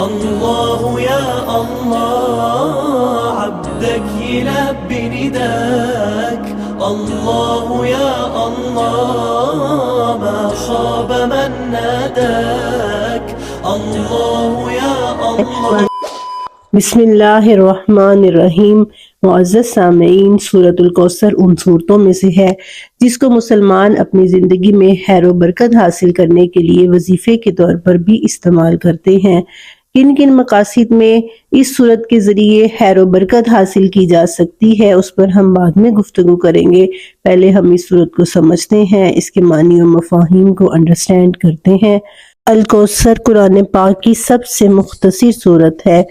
الله يا الله عبدك يلبي نداك الله يا الله ما خاب من ناداك الله يا الله. بسم اللہ الرحمن الرحیم. معزز سامعین، سورۃ الکوثر ان صورتوں میں سے ہے جس کو مسلمان اپنی زندگی میں خیر و برکت حاصل کرنے کے لیے وظیفے کے طور پر بھی استعمال کرتے ہیں. کن کن مقاصد میں اس صورت کے ذریعے خیر و برکت حاصل کی جا سکتی ہے اس پر ہم بعد میں گفتگو کریں گے. پہلے ہم اس صورت کو سمجھتے ہیں، اس کے معنی و مفاہیم کو انڈرسٹینڈ کرتے ہیں. الکوثر قرآن پاک کی سب سے مختصر صورت ہے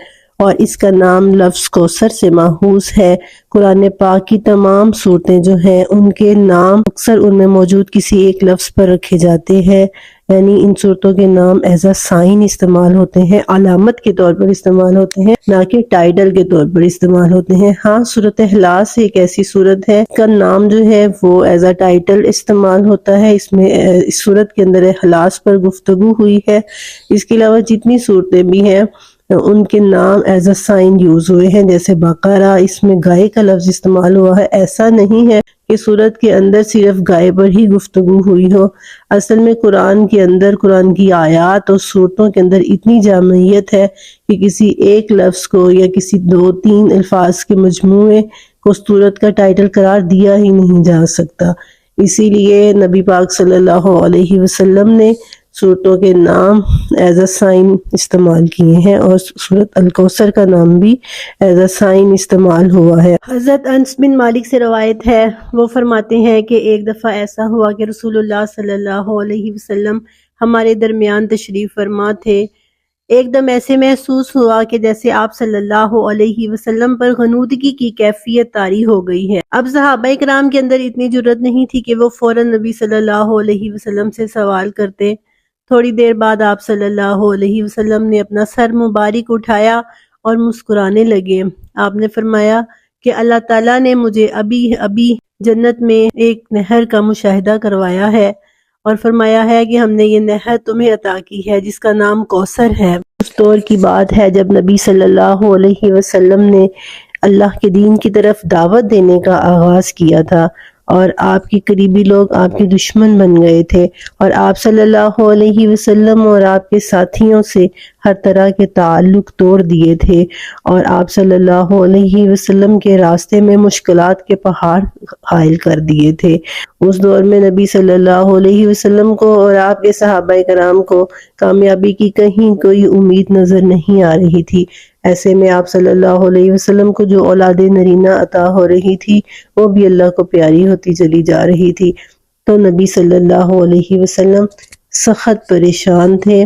اور اس کا نام لفظ کوثر سے ماخوذ ہے. قرآن پاک کی تمام صورتیں جو ہیں ان کے نام اکثر ان میں موجود کسی ایک لفظ پر رکھے جاتے ہیں، یعنی ان صورتوں کے نام ایز اے سائن استعمال ہوتے ہیں، علامت کے طور پر استعمال ہوتے ہیں، نہ کہ ٹائٹل کے طور پر استعمال ہوتے ہیں. ہاں، سورۃ اخلاص ایک ایسی صورت ہے کا نام جو ہے وہ ایز اے ٹائٹل استعمال ہوتا ہے. اس میں اس صورت کے اندر اخلاص پر گفتگو ہوئی ہے. اس کے علاوہ جتنی صورتیں بھی ہیں ان کے نام ایز اے سائن یوز ہوئے ہیں، جیسے بقرہ، اس میں گائے کا لفظ استعمال ہوا ہے. ایسا نہیں ہے کہ سورت کے اندر صرف گائے پر ہی گفتگو ہوئی ہو. اصل میں قرآن کے اندر، قرآن کی آیات اور صورتوں کے اندر اتنی جامعیت ہے کہ کسی ایک لفظ کو یا کسی دو تین الفاظ کے مجموعے کو سورت کا ٹائٹل قرار دیا ہی نہیں جا سکتا. اسی لیے نبی پاک صلی اللہ علیہ وسلم نے صورتوں کے نام ایز اے سائن استعمال کیے ہیں اور سورۃ الکوثر کا نام بھی ایز اے سائن استعمال ہوا ہے. حضرت انس بن مالک سے روایت ہے، وہ فرماتے ہیں کہ ایک دفعہ ایسا ہوا کہ رسول اللہ صلی اللہ علیہ وسلم ہمارے درمیان تشریف فرما تھے. ایک دم ایسے محسوس ہوا کہ جیسے آپ صلی اللہ علیہ وسلم پر غنودگی کی کیفیت طاری ہو گئی ہے. اب صحابہ کرام کے اندر اتنی جرت نہیں تھی کہ وہ فوراً نبی صلی اللہ علیہ وسلم سے سوال کرتے. تھوڑی دیر بعد آپ صلی اللہ علیہ وسلم نے اپنا سر مبارک اٹھایا اور مسکرانے لگے. آپ نے فرمایا کہ اللہ تعالیٰ نے مجھے ابھی جنت میں ایک نہر کا مشاہدہ کروایا ہے اور فرمایا ہے کہ ہم نے یہ نہر تمہیں عطا کی ہے جس کا نام کوثر ہے. اس دور کی بات ہے جب نبی صلی اللہ علیہ وسلم نے اللہ کے دین کی طرف دعوت دینے کا آغاز کیا تھا اور آپ کے قریبی لوگ آپ کے دشمن بن گئے تھے اور آپ صلی اللہ علیہ وسلم اور آپ کے ساتھیوں سے ہر طرح کے تعلق توڑ دیے تھے اور آپ صلی اللہ علیہ وسلم کے راستے میں مشکلات کے پہاڑ حائل کر دیے تھے. اس دور میں نبی صلی اللہ علیہ وسلم کو اور آپ کے صحابہ کرام کو کامیابی کی کہیں کوئی امید نظر نہیں آ رہی تھی. ایسے میں آپ صلی اللہ علیہ وسلم کو جو اولاد نرینہ عطا ہو رہی تھی وہ بھی اللہ کو پیاری ہوتی چلی جا رہی تھی. تو نبی صلی اللہ علیہ وسلم سخت پریشان تھے.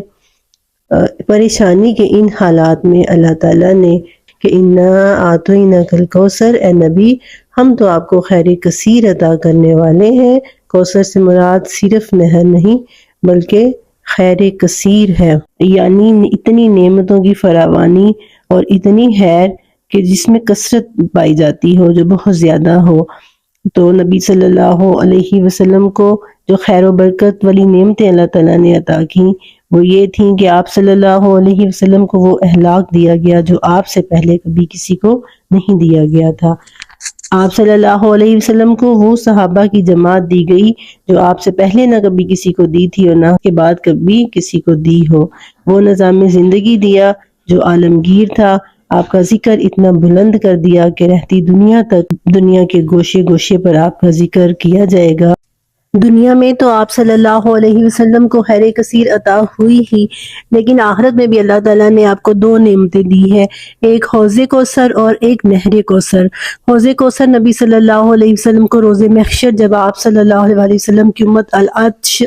پریشانی کے ان حالات میں اللہ تعالیٰ نے کہ انا اعطیناک الکوثر، اے نبی ہم تو آپ کو خیر کثیر عطا کرنے والے ہیں. کوثر سے مراد صرف نہر نہیں بلکہ خیر کثیر ہے، یعنی اتنی نعمتوں کی فراوانی اور اتنی خیر کہ جس میں کثرت پائی جاتی ہو، جو بہت زیادہ ہو. تو نبی صلی اللہ علیہ وسلم کو جو خیر و برکت والی نعمتیں اللہ تعالیٰ نے عطا کی وہ یہ تھیں کہ آپ صلی اللہ علیہ وسلم کو وہ اخلاق دیا گیا جو آپ سے پہلے کبھی کسی کو نہیں دیا گیا تھا. آپ صلی اللہ علیہ وسلم کو وہ صحابہ کی جماعت دی گئی جو آپ سے پہلے نہ کبھی کسی کو دی تھی اور نہ کے بعد کبھی کسی کو دی ہو. وہ نظام زندگی دیا جو عالمگیر تھا. آپ کا ذکر اتنا بلند کر دیا کہ رہتی دنیا تک دنیا کے گوشے گوشے پر آپ کا ذکر کیا جائے گا. دنیا میں تو آپ صلی اللہ علیہ وسلم کو خیر کثیر عطا ہوئی ہی، لیکن آخرت میں بھی اللہ تعالیٰ نے آپ کو دو نعمتیں دی ہیں، ایک حوض کوثر اور ایک نہر کوثر. حوض کوثر نبی صلی اللہ علیہ وسلم کو روز محشر جب آپ صلی اللہ علیہ وسلم کی امت العطش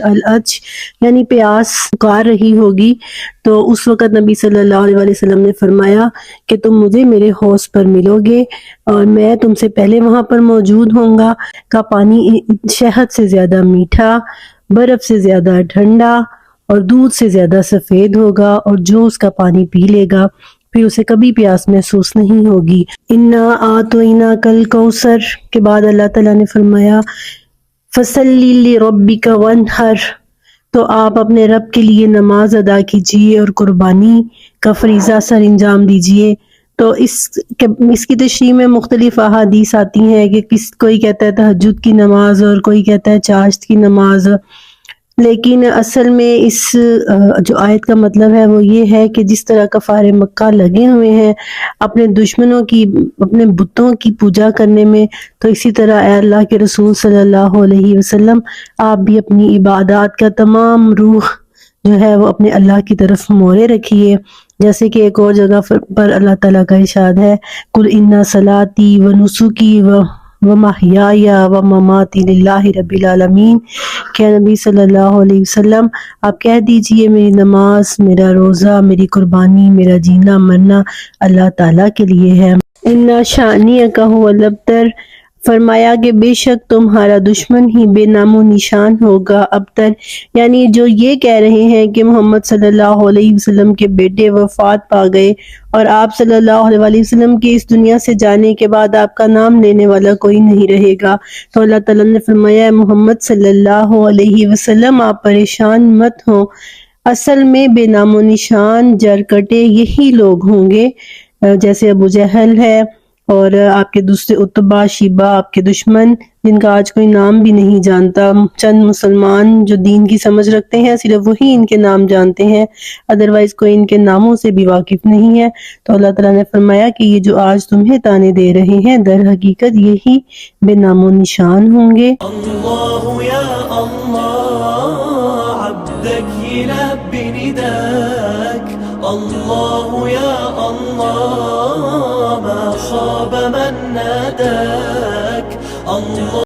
یعنی پیاس پکار رہی ہوگی تو اس وقت نبی صلی اللہ علیہ وسلم نے فرمایا کہ تم مجھے میرے حوض پر ملو گے اور میں تم سے پہلے وہاں پر موجود ہوں گا. کا پانی شہد سے زیادہ میٹھا، برف سے زیادہ ٹھنڈا اور دودھ سے زیادہ سفید ہوگا، اور جو اس کا پانی پی لے گا پھر اسے کبھی پیاس محسوس نہیں ہوگی. انا اعطیناک الکوثر کے بعد اللہ تعالیٰ نے فرمایا فصلی لربک وانحر، تو آپ اپنے رب کے لیے نماز ادا کیجیے اور قربانی کا فریضہ سر انجام دیجیے۔ تو اس کی تشریح میں مختلف احادیث آتی ہیں کہ کوئی کہتا ہے تہجد کی نماز اور کوئی کہتا ہے چاشت کی نماز، لیکن اصل میں اس جو آیت کا مطلب ہے وہ یہ ہے کہ جس طرح کفار مکہ لگے ہوئے ہیں اپنے دشمنوں کی، اپنے بتوں کی پوجا کرنے میں، تو اسی طرح اے اللہ کے رسول صلی اللہ علیہ وسلم آپ بھی اپنی عبادات کا تمام روح جو ہے وہ اپنے اللہ کی طرف موڑے رکھیے، جیسے کہ ایک اور جگہ پر اللہ تعالیٰ کا ارشاد ہے قُلْ إِنَّ صَلَاتِي وَنُسُكِي وَمَحْيَايَ وَمَمَاتِي لِلَّهِ رَبِّ الْعَالَمِينَ کہ نبی صلی اللہ علیہ وسلم آپ کہہ دیجئے میری نماز، میرا روزہ، میری قربانی، میرا جینا مرنا اللہ تعالیٰ کے لیے ہے۔ اِنَّ شَأْنِيَكَ هُوَ الْأَبْتَرُ، فرمایا کہ بے شک تمہارا دشمن ہی بے نام و نشان ہوگا ابتر، یعنی جو یہ کہہ رہے ہیں کہ محمد صلی اللہ علیہ وسلم کے بیٹے وفات پا گئے اور آپ صلی اللہ علیہ وسلم کے اس دنیا سے جانے کے بعد آپ کا نام لینے والا کوئی نہیں رہے گا، تو اللہ تعالیٰ نے فرمایا محمد صلی اللہ علیہ وسلم آپ پریشان مت ہوں، اصل میں بے نام و نشان جڑ کٹے یہی لوگ ہوں گے، جیسے ابو جہل ہے اور آپ کے دوسرے اتبا شیبہ آپ کے دشمن جن کا آج کوئی نام بھی نہیں جانتا، چند مسلمان جو دین کی سمجھ رکھتے ہیں صرف وہی ان کے نام جانتے ہیں، ادروائز کوئی ان کے ناموں سے بھی واقف نہیں ہے، تو اللہ تعالیٰ نے فرمایا کہ یہ جو آج تمہیں تانے دے رہے ہیں در حقیقت یہی بے نام و نشان ہوں گے۔ اللہ یا اللہ عبدك يلبي نداك، اللہ یا اللہ ما خاب من ناداك، اللہ